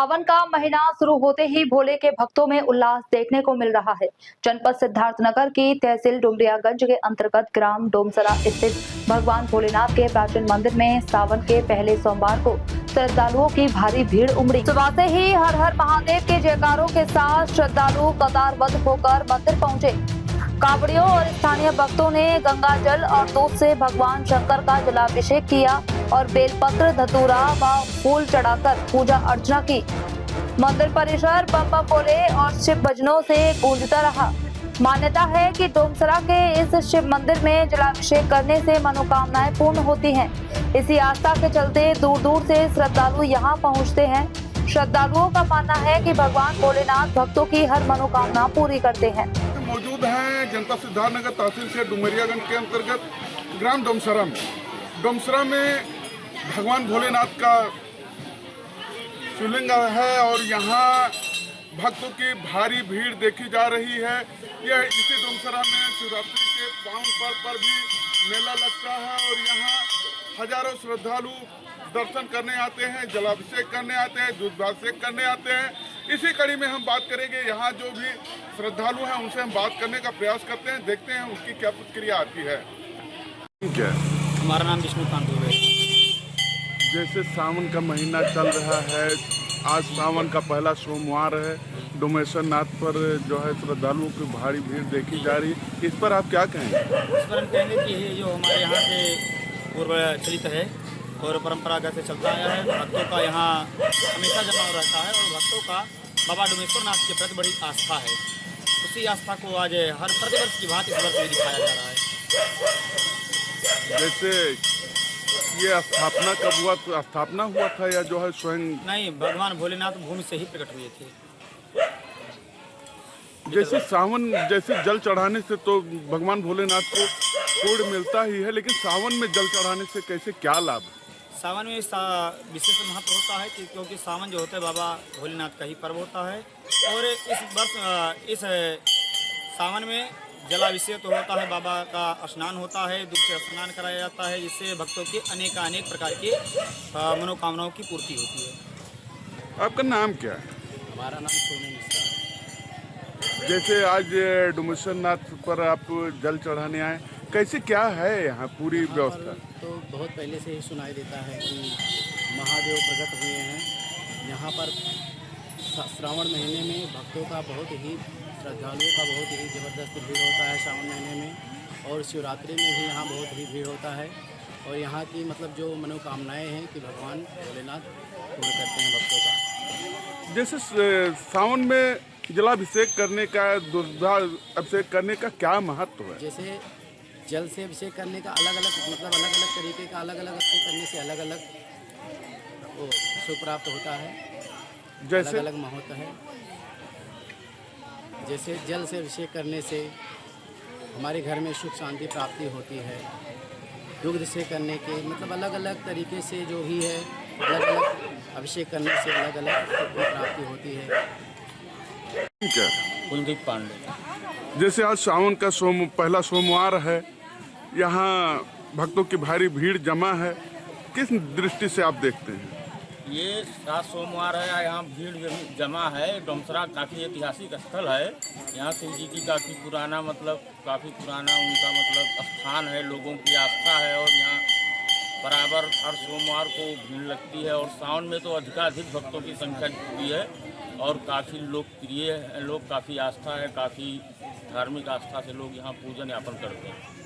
सावन का महीना शुरू होते ही भोले के भक्तों में उल्लास देखने को मिल रहा है। जनपद सिद्धार्थनगर की तहसील डुमरियागंज के अंतर्गत ग्राम डोमसरा स्थित भगवान भोलेनाथ के प्राचीन मंदिर में सावन के पहले सोमवार को श्रद्धालुओं की भारी भीड़ उमड़ी। सुबह से ही हर हर महादेव के जयकारों के साथ श्रद्धालु कतारबद्ध होकर मंदिर पहुंचे। कावड़ियों और स्थानीय भक्तों ने गंगा जल और दूध से भगवान शंकर का जलाभिषेक किया और बेलपत्र, धतूरा व फूल चढ़ाकर पूजा अर्चना की। मंदिर परिसर बम बम बोले और शिव भजनों से गूंजता रहा। मान्यता है कि डोमसरा के इस शिव मंदिर में जलाभिषेक करने से मनोकामनाएं पूर्ण होती हैं। इसी आस्था के चलते दूर दूर से श्रद्धालु यहाँ पहुँचते हैं। श्रद्धालुओं का मानना है कि भगवान भोलेनाथ भक्तों की हर मनोकामना पूरी करते हैं। मौजूद हैं जनपद सिद्धार्थनगर तहसील से डुमरियागंज के अंतर्गत ग्राम डोमसरा में। डोमसरा में भगवान भोलेनाथ का शिवलिंग है और यहाँ भक्तों की भारी भीड़ देखी जा रही है। यह इसी डोमसरा में शिवरात्रि के पावन पर्व पर भी मेला लगता है और यहाँ हजारों श्रद्धालु दर्शन करने आते हैं, जलाभिषेक करने आते हैं, दूधाभिषेक करने आते हैं। इसी कड़ी में हम बात करेंगे, यहाँ जो भी श्रद्धालु हैं उनसे हम बात करने का प्रयास करते हैं, देखते हैं उसकी क्या प्रतिक्रिया आती है। क्या हमारा नाम विष्णुकांत है। जैसे सावन का महीना चल रहा है, आज सावन का पहला सोमवार है, डोमेश्वर नाथ पर जो है श्रद्धालुओं की भारी भीड़ देखी जा रही है, इस पर आप क्या कहेंगे? इस पर हम कहेंगे कि ये जो हमारे यहाँ के पूर्व चलित है और परंपरागत से चलता आया है। भक्तों का यहाँ हमेशा जमाव रहता है और भक्तों का बाबा डोमेश्वर नाथ के प्रति बड़ी आस्था है। उसी आस्था को आज हर प्रतिवर्ष की भांति इस वर्ष भी दिखाया जा रहा है। जैसे ये स्थापना कब हुआ? तो स्थापना हुआ था या जो है स्वयं? नहीं, भगवान भोलेनाथ भूमि से ही प्रकट हुए थे। जैसे सावन जैसे जल चढ़ाने से तो भगवान भोलेनाथ को पुण्य मिलता ही है, लेकिन सावन में जल चढ़ाने से कैसे क्या लाभ? सावन में विशेष महत्व होता है क्योंकि सावन जो होता है बाबा भोलेनाथ का ही पर्व होता है और इस वर्ष इस सावन में जलाभिषेक तो होता है, बाबा का स्नान होता है, दूध से स्नान कराया जाता है, जिससे भक्तों की अनेक प्रकार के मनोकामनाओं की पूर्ति होती है। आपका नाम क्या है? हमारा नाम सोनू मिश्रा। जैसे आज डोमेश्वर नाथ पर आप जल चढ़ाने आए, कैसे क्या है यहाँ पूरी व्यवस्था? तो बहुत पहले से ही सुनाई देता है कि महादेव प्रकट हुए हैं। यहाँ पर श्रावण महीने में भक्तों का बहुत ही, श्रद्धालुओं का बहुत ही ज़बरदस्त भीड़ होता है श्रावण महीने में, और शिवरात्रि में भी यहाँ बहुत ही भीड़ होता है। और यहाँ की मतलब जो मनोकामनाएं हैं कि भगवान भोलेनाथ पूर्ण करते हैं भक्तों का। जैसे सावन में जलाभिषेक करने का, दूधाभिषेक करने का क्या महत्व है? जैसे जल से अभिषेक करने का अलग अलग तरीके का अलग अलग अभिषेक करने से अलग अलग वो सुख प्राप्त होता है, जैसे अलग महत्व है। जैसे जल से अभिषेक करने से हमारे घर में सुख शांति प्राप्ति होती है। दुग्ध से करने के मतलब अलग अलग तरीके से जो भी है, अलग अलग अभिषेक करने से अलग अलग सुख की प्राप्ति होती है। क्या कुलदीप पांडे। जैसे आज सावन का पहला सोमवार है, यहाँ भक्तों की भारी भीड़ जमा है, किस दृष्टि से आप देखते हैं? ये 7 सोमवार है, यहाँ भीड़ जमा है। डोमसरा काफ़ी ऐतिहासिक स्थल है। यहाँ शिव जी की काफ़ी पुराना उनका स्थान है, लोगों की आस्था है और यहाँ बराबर हर सोमवार को भीड़ लगती है और सावन में तो अधिकाधिक भक्तों की संख्या जुटती है और काफ़ी लोकप्रिय है। लोग काफ़ी आस्था है, काफ़ी धार्मिक आस्था से लोग यहाँ पूजन यापन करते हैं।